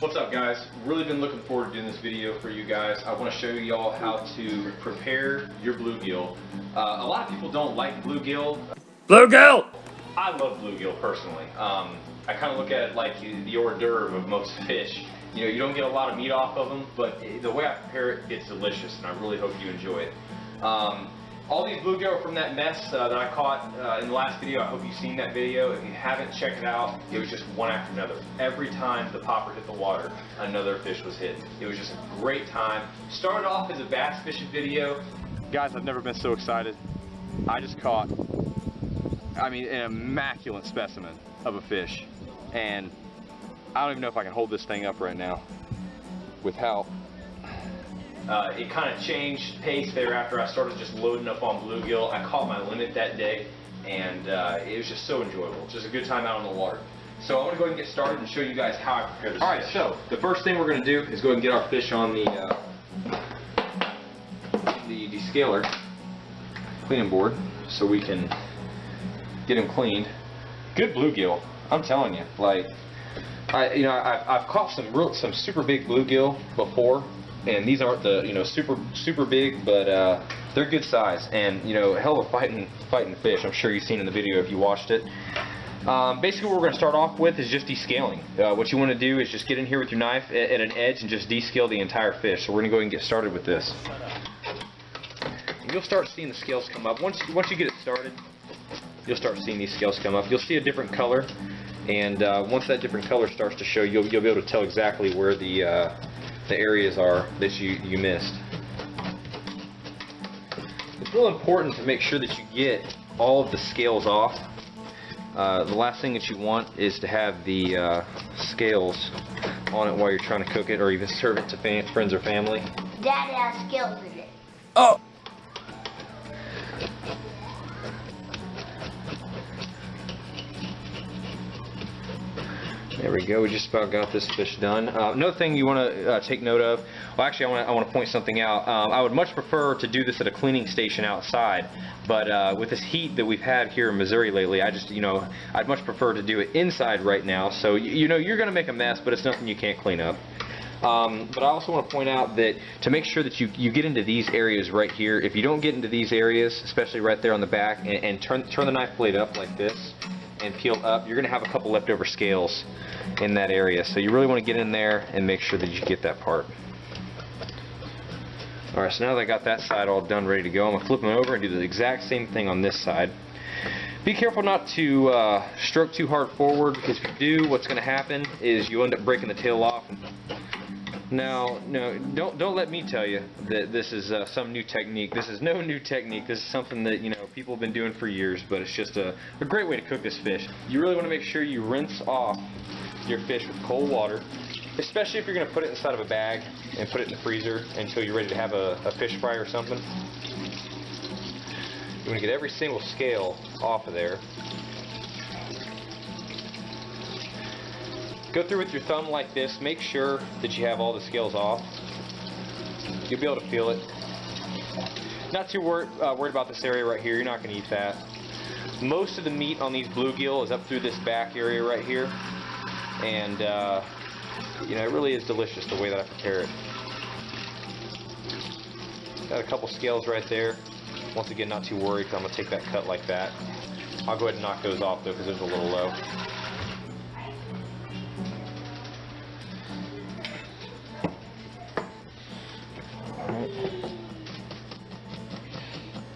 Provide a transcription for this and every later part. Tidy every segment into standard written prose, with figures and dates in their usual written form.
What's up, guys? Really been looking forward to doing this video for you guys. I want to show you all how to prepare your bluegill. A lot of people don't like bluegill. Bluegill! I love bluegill personally. I kind of look at it like the hors d'oeuvre of most fish. You know, you don't get a lot of meat off of them, but the way I prepare it, it's delicious, and I really hope you enjoy it. All these bluegill are from that mess that I caught in the last video. I hope you've seen that video. If you haven't, check it out. It was just one after another. Every time the popper hit the water, another fish was hit. It was just a great time. Started off as a bass fishing video. Guys, I've never been so excited. I just caught, I mean, an immaculate specimen of a fish. And I don't even know if I can hold this thing up right now with how it kind of changed pace there after I started just loading up on bluegill. I caught my limit that day, and it was just so enjoyable. Just a good time out on the water. So I'm going to go ahead and get started and show you guys how I prepare this fish. Alright, so the first thing we're going to do is go ahead and get our fish on the descaler cleaning board so we can get him cleaned. Good bluegill, I'm telling you. Like, I've caught some super big bluegill before. And these aren't the super big, but they're good size, and hell of a fighting fish. I'm sure you've seen in the video if you watched it. Basically, what we're going to start off with is just descaling. What you want to do is just get in here with your knife at an edge and just descale the entire fish. So we're going to go ahead and get started with this. And you'll start seeing the scales come up. Once you get it started, you'll start seeing these scales come up. You'll see a different color, and once that different color starts to show, you'll be able to tell exactly where the areas are that you missed. It's real important to make sure that you get all of the scales off. The last thing that you want is to have the scales on it while you're trying to cook it or even serve it to friends or family. Daddy has scales in it. Oh! There we go. We just about got this fish done. Another thing you want to take note of. Well, actually, I want to point something out. I would much prefer to do this at a cleaning station outside, but with this heat that we've had here in Missouri lately, I'd much prefer to do it inside right now. So you're going to make a mess, but it's nothing you can't clean up. But I also want to point out that to make sure that you get into these areas right here. If you don't get into these areas, especially right there on the back, and turn the knife blade up like this and peel up, you're going to have a couple leftover scales in that area. So you really want to get in there and make sure that you get that part. Alright, so now that I got that side all done, ready to go, I'm going to flip them over and do the exact same thing on this side. Be careful not to stroke too hard forward, because if you do, what's going to happen is you end up breaking the tail off. Now, no, don't let me tell you that this is some new technique. This is no new technique. This is something that people have been doing for years, but it's just a great way to cook this fish. You really want to make sure you rinse off your fish with cold water, especially if you're going to put it inside of a bag and put it in the freezer until you're ready to have a fish fry or something. You want to get every single scale off of there. Go through with your thumb like this. Make sure that you have all the scales off. You'll be able to feel it. Not too worried about this area right here. You're not going to eat that. Most of the meat on these bluegill is up through this back area right here, and it really is delicious the way that I prepare it. Got a couple scales right there. Once again, not too worried because I'm going to take that cut like that. I'll go ahead and knock those off though because those are a little low.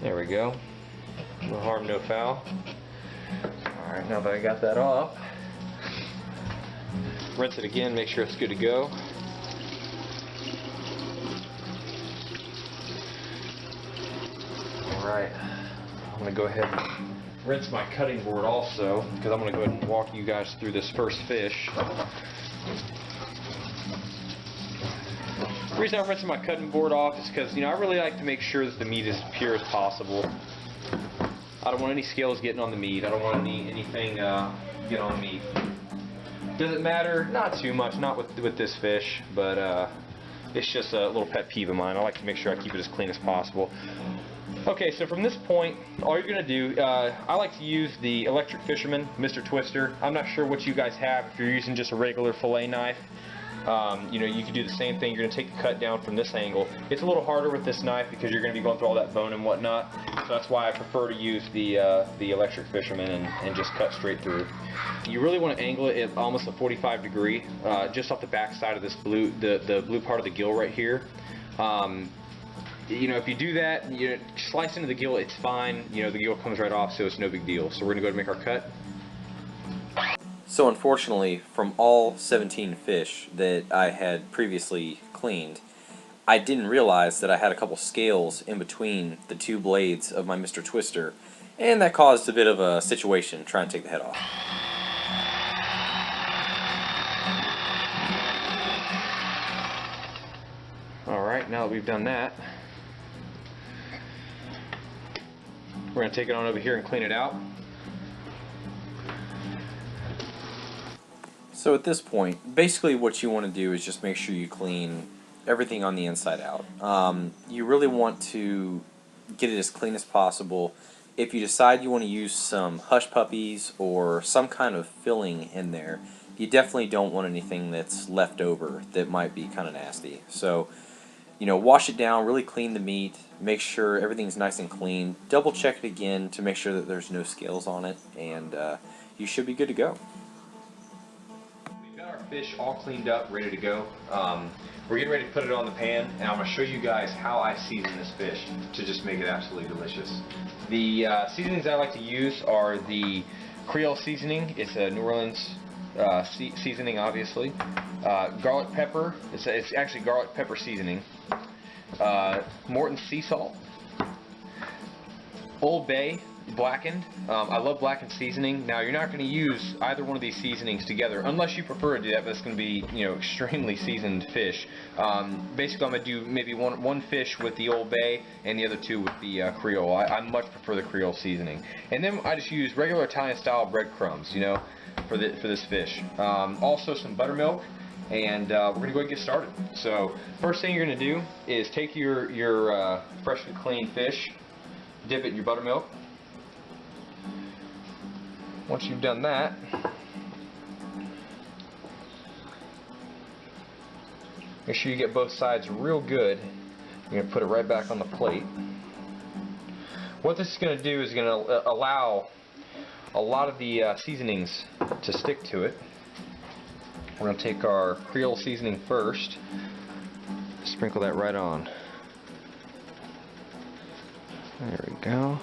There we go. No harm, no foul. Alright, now that I got that off, rinse it again, make sure it's good to go. Alright, I'm going to go ahead and rinse my cutting board also, because I'm going to go ahead and walk you guys through this first fish. The reason I'm rinsing my cutting board off is because I really like to make sure that the meat is as pure as possible. I don't want any scales getting on the meat. I don't want anything get on meat. Does it matter? Not too much. Not with this fish, but it's just a little pet peeve of mine. I like to make sure I keep it as clean as possible. Okay, so from this point, all you're going to do, I like to use the Electric Fisherman, Mr. Twister. I'm not sure what you guys have if you're using just a regular fillet knife. You know, you can do the same thing. You're going to take the cut down from this angle. It's a little harder with this knife because you're going to be going through all that bone and whatnot. So that's why I prefer to use the electric fisherman and just cut straight through. You really want to angle it at almost a 45 degree, just off the back side of this blue, the blue part of the gill right here. You know, if you do that, you slice into the gill, it's fine. You know, the gill comes right off, so it's no big deal. So we're going to go ahead and make our cut. So unfortunately, from all 17 fish that I had previously cleaned, I didn't realize that I had a couple scales in between the two blades of my Mr. Twister, and that caused a bit of a situation trying to take the head off. Alright, now that we've done that, we're going to take it on over here and clean it out. So at this point, basically what you want to do is just make sure you clean everything on the inside out. You really want to get it as clean as possible. If you decide you want to use some hush puppies or some kind of filling in there, you definitely don't want anything that's left over that might be kind of nasty. So, you know, wash it down, really clean the meat, make sure everything's nice and clean. Double check it again to make sure that there's no scales on it, and you should be good to go. We've got our fish all cleaned up, ready to go. We're getting ready to put it on the pan, and I'm going to show you guys how I season this fish to just make it absolutely delicious. The seasonings I like to use are the Creole seasoning. It's a New Orleans seasoning, obviously. Garlic pepper. It's actually garlic pepper seasoning. Morton sea salt. Old Bay blackened. I love blackened seasoning. Now, you're not going to use either one of these seasonings together unless you prefer to do that, but it's going to be, you know, extremely seasoned fish. Basically, I'm going to do maybe one fish with the Old Bay and the other two with the Creole. I much prefer the Creole seasoning. And then I just use regular Italian style breadcrumbs, you know, for this fish. Also some buttermilk, and we're going to go ahead and get started. So first thing you're going to do is take your freshly cleaned fish, dip it in your buttermilk. Once you've done that, make sure you get both sides real good. You're going to put it right back on the plate. What this is going to do is going to allow a lot of the seasonings to stick to it. We're going to take our Creole seasoning first, sprinkle that right on. There we go.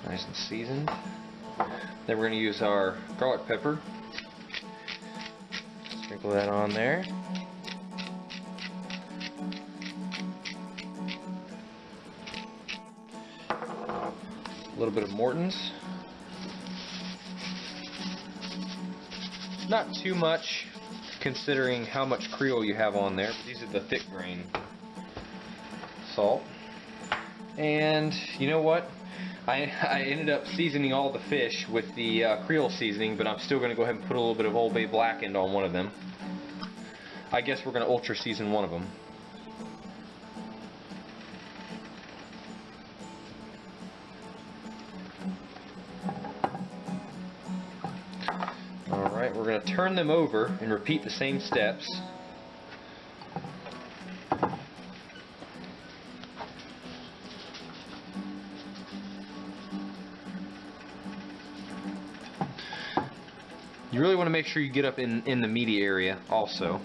Nice and seasoned. Then we're going to use our garlic pepper. Sprinkle that on there. A little bit of Morton's. Not too much, considering how much Creole you have on there, but these are the thick grain salt. And you know what? I ended up seasoning all the fish with the Creole seasoning, but I'm still going to go ahead and put a little bit of Old Bay blackened on one of them. I guess we're going to ultra season one of them. Alright, we're going to turn them over and repeat the same steps. You really want to make sure you get up in the meaty area also.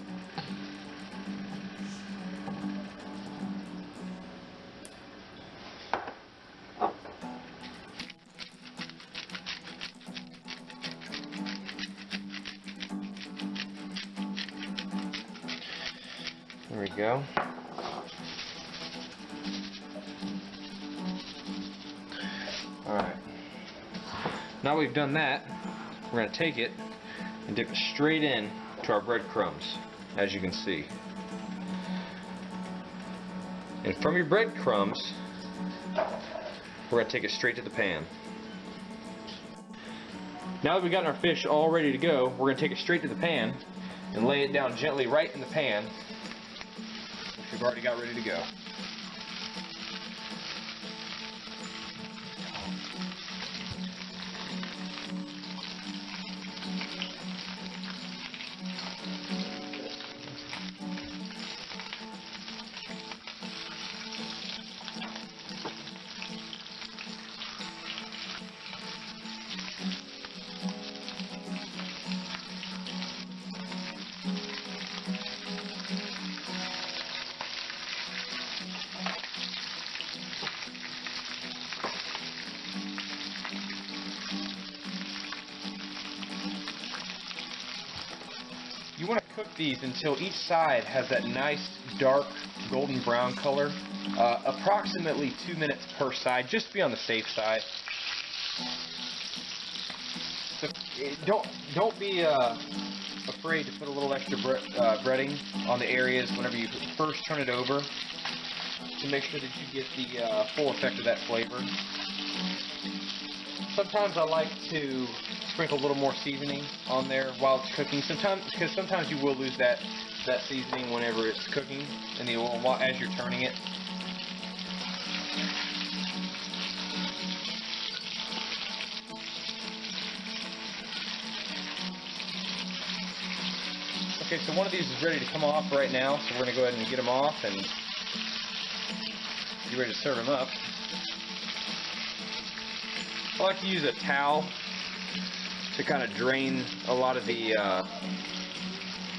There we go. Alright. Now we've done that, we're going to take it and dip it straight in to our breadcrumbs, as you can see. And from your breadcrumbs, we're going to take it straight to the pan. Now that we've got our fish all ready to go, we're going to take it straight to the pan and lay it down gently right in the pan, which we've already got ready to go. you want to cook these until each side has that nice dark golden brown color, approximately 2 minutes per side, just to be on the safe side. So don't be afraid to put a little extra breading on the areas whenever you first turn it over, to make sure that you get the full effect of that flavor. Sometimes I like to sprinkle a little more seasoning on there while it's cooking. Because sometimes you will lose that seasoning whenever it's cooking in the oil as you're turning it. Okay, so one of these is ready to come off right now, so we're going to go ahead and get them off and get ready to serve them up. I like to use a towel to kind of drain a lot of the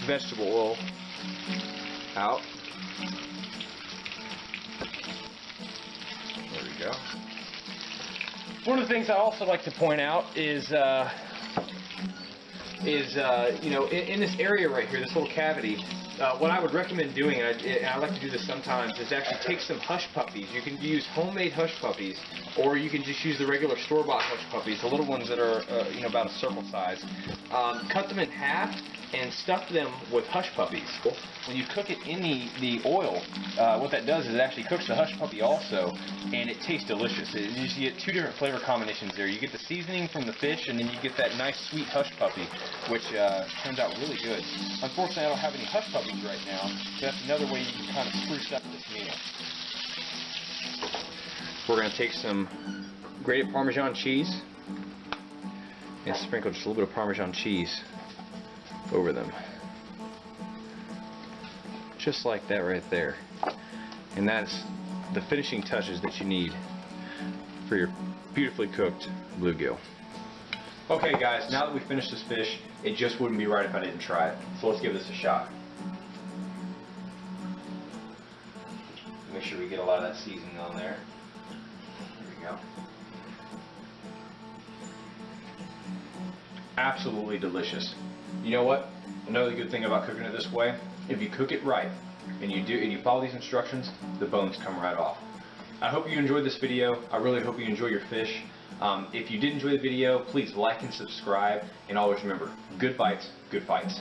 vegetable oil out. There we go. One of the things I also like to point out is you know, in this area right here, this little cavity, what I would recommend doing, and I like to do this sometimes, is actually take some hush puppies. You can use homemade hush puppies, or you can just use the regular store-bought hush puppies, the little ones that are you know, about a circle size. Cut them in half and stuff them with hush puppies. When you cook it in the oil, what that does is it actually cooks the hush puppy also, and it tastes delicious. You get two different flavor combinations there. You get the seasoning from the fish, and then you get that nice sweet hush puppy, which turns out really good. Unfortunately, I don't have any hush puppies right now, so that's another way you can kind of spruce up this meal. We're going to take some grated Parmesan cheese and sprinkle just a little bit of Parmesan cheese over them. Just like that right there. And that's the finishing touches that you need for your beautifully cooked bluegill. Okay guys, now that we've finished this fish, it just wouldn't be right if I didn't try it. So let's give this a shot. Make sure we get a lot of that seasoning on there. There we go. Absolutely delicious. You know what? Another good thing about cooking it this way, if you cook it right and you follow these instructions, the bones come right off. I hope you enjoyed this video. I really hope you enjoy your fish. If you did enjoy the video, please like and subscribe, and always remember, good bites, good fights.